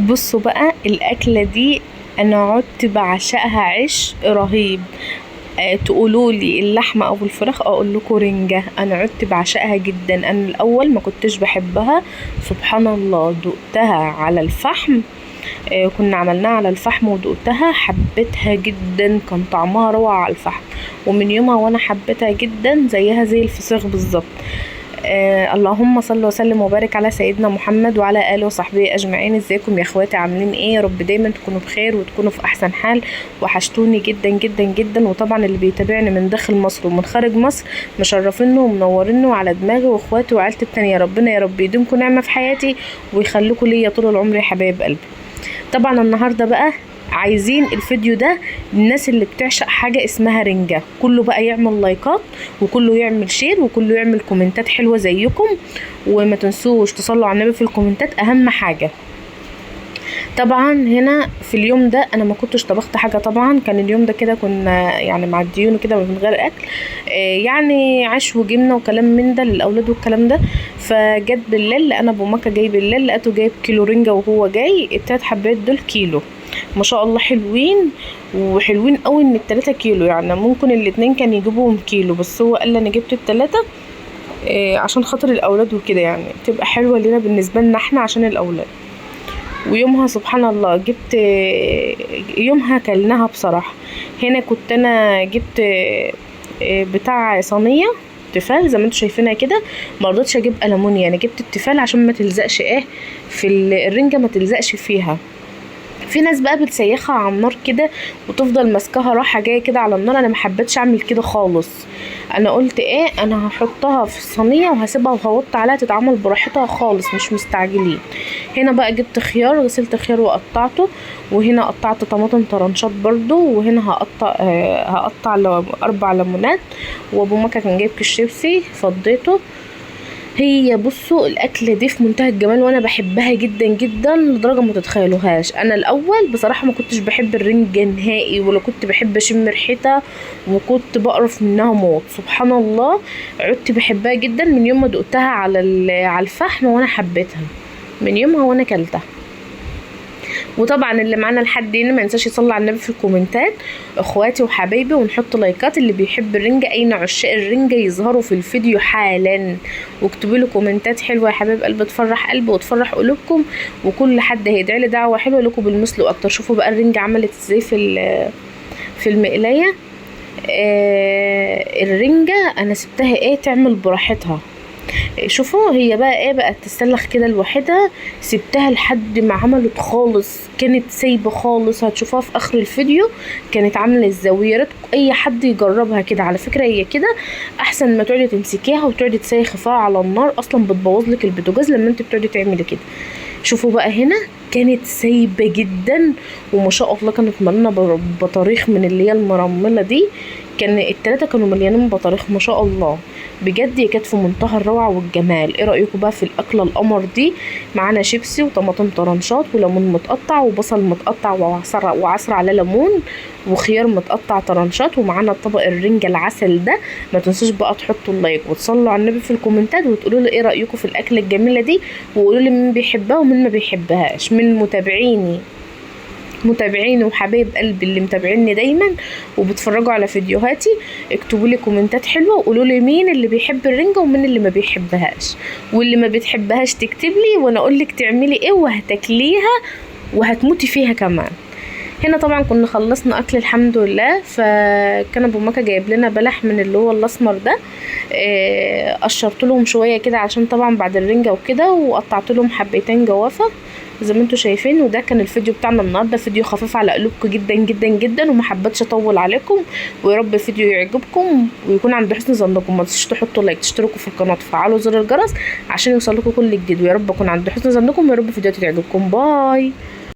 بصوا بقى الأكلة دي أنا عدت بعشقها عشق رهيب. تقولوا لي اللحمة أو الفراخ أقول لكم رنجة. أنا عدت بعشقها جدا. أنا الأول ما كنتش بحبها، سبحان الله دقتها على الفحم. كنا عملناها على الفحم ودقتها حبيتها جدا، كان طعمها روعة على الفحم. ومن يومها وأنا حبيتها جدا زيها زي الفسيخ بالظبط. اللهم صل وسلم وبارك على سيدنا محمد وعلى اله وصحبه اجمعين. ازيكم يا اخواتي؟ عاملين ايه؟ يا رب دايما تكونوا بخير وتكونوا في احسن حال. وحشتوني جدا جدا جدا. وطبعا اللي بيتابعني من داخل مصر ومن خارج مصر مشرفينه ومنورينه على دماغي، واخواتي وعيلتي التانية ربنا يا رب يديمكم نعمة في حياتي ويخليكم ليا طول العمر يا حبايب قلبي. طبعا النهارده بقى عايزين الفيديو ده الناس اللي بتعشق حاجة اسمها رنجة، كله بقى يعمل لايكات وكله يعمل شير وكله يعمل كومنتات حلوة زيكم. وما تنسوش تصلوا على النبي في الكومنتات اهم حاجة. طبعا هنا في اليوم ده انا ما كنتش طبخت حاجه، طبعا كان اليوم ده كده كنا يعني معديينه كده من غير اكل. يعني عيش وجبنه وكلام من ده للاولاد والكلام ده. فجت بالليل لقينا ابو مكه جاي بالليل، لقيته جايب كيلو رنجه وهو جاي. التلات حبات دول كيلو ما شاء الله حلوين، وحلوين قوي ان التلاتة كيلو. يعني ممكن الاتنين كان يجيبوهم كيلو، بس هو قال انا جبت التلاتة عشان خاطر الاولاد وكده، يعني تبقى حلوه لنا بالنسبه لنا احنا عشان الاولاد. ويومها سبحان الله جبت، يومها كلناها بصراحة. هنا كنت انا جبت بتاع صينية تيفال زي ما انتوا شايفينها كده. مرضتش اجيب ألمونيا، انا جبت التيفال عشان ما تلزقش في الرنجة، ما تلزقش فيها. في ناس بقى بتسيخها على النار كده وتفضل ماسكاها رايحه جايه كده على النار. انا ما حبيتش اعمل كده خالص. انا قلت ايه، انا هحطها في الصينيه وهسيبها وهوط عليها تتعمل براحتها خالص، مش مستعجلين. هنا بقى جبت خيار، غسلت خيار وقطعته. وهنا قطعت طماطم طرنشات برضو. وهنا هقطع 4 ليمونات. وابو مكا كان جايب كيس شيبسي فضيته. هي بصوا الاكله دي في منتهى الجمال وانا بحبها جدا جدا لدرجه ما تتخيلوهاش. انا الاول بصراحه ما كنتش بحب الرنجه نهائي، ولا كنت بحب اشم ريحتها، وكنت بقرف منها موت. سبحان الله عدت بحبها جدا من يوم ما دقتها على الفحم، وانا حبيتها من يومها وانا كلتها. وطبعا اللي معانا لحد هنا ما ينساش يصلي على النبي في الكومنتات اخواتي وحبايبي، ونحط لايكات. اللي بيحب الرنجة اين عشاق الرنجة يظهروا في الفيديو حالا، واكتبوا لي كومنتات حلوه يا حبايب قلبي تفرح قلبي وتفرح قلوبكم. وكل حد هيدعي لي دعوه حلوه لكم بالمثل واكتر. شوفوا بقى الرنجة عملت ازاي في المقلايه. الرنجة انا سبتها تعمل براحتها. شوفوا هي بقى بقت تسلخ كده لوحدها. سبتها لحد ما عملت خالص، كانت سايبه خالص. هتشوفوها في اخر الفيديو كانت عامله ازاي. يا ريت اي حد يجربها كده. على فكره هي كده احسن ما تقعدي تمسكيها وتقعدي تسيخي على النار، اصلا بتبوظ لك البوتاجاز لما انت بتقعدي تعملي كده. شوفوا بقى هنا كانت سايبه جدا، وما شاء الله كانت مليانه بطاريخ من اللي هي المرمله دي. كان التلاتة كانوا مليانين بطاريخ ما شاء الله. بجد هي كانت في منتهى الروعه والجمال. ايه رايكم بقى في الاكله القمر دي؟ معانا شيبسي وطماطم طرنشات وليمون متقطع وبصل متقطع وعصر على ليمون وخيار متقطع طرنشات. ومعانا طبق الرنجة العسل ده. ما تنسوش بقى تحطوا اللايك وتصلوا على النبي في الكومنتات وتقولوا لي ايه رايكم في الاكله الجميله دي، وقولوا لي مين بيحبها ومين ما بيحبهاش من متابعيني وحبايب قلبي اللي متابعيني دايما وبتفرجوا على فيديوهاتي. اكتبوا لي كومنتات حلوه وقولوا لي مين اللي بيحب الرنجه ومين اللي ما بيحبهاش، واللي ما بتحبهاش تكتب لي وانا اقول لك تعملي ايه وهتاكليها وهتموتي فيها كمان. هنا طبعا كنا خلصنا اكل الحمد لله. فكان ابو مكا جايب لنا بلح من اللي هو الاسمر ده. قشرت لهم شويه كده عشان طبعا بعد الرنجه وكده، وقطعت لهم حبيتين جوافه زي ما انتوا شايفين. وده كان الفيديو بتاعنا النهارده، فيديو خفيف على قلوبكم جدا جدا جدا، وما حبيتش اطول عليكم. ويا رب الفيديو يعجبكم ويكون عند حسن ظنكم. ما تنسوش تحطوا لايك، تشتركوا في القناه، تفعلوا زر الجرس عشان يوصلكم كل جديد. ويا رب اكون عند حسن ظنكم، ويا رب الفيديوهات تعجبكم. باي.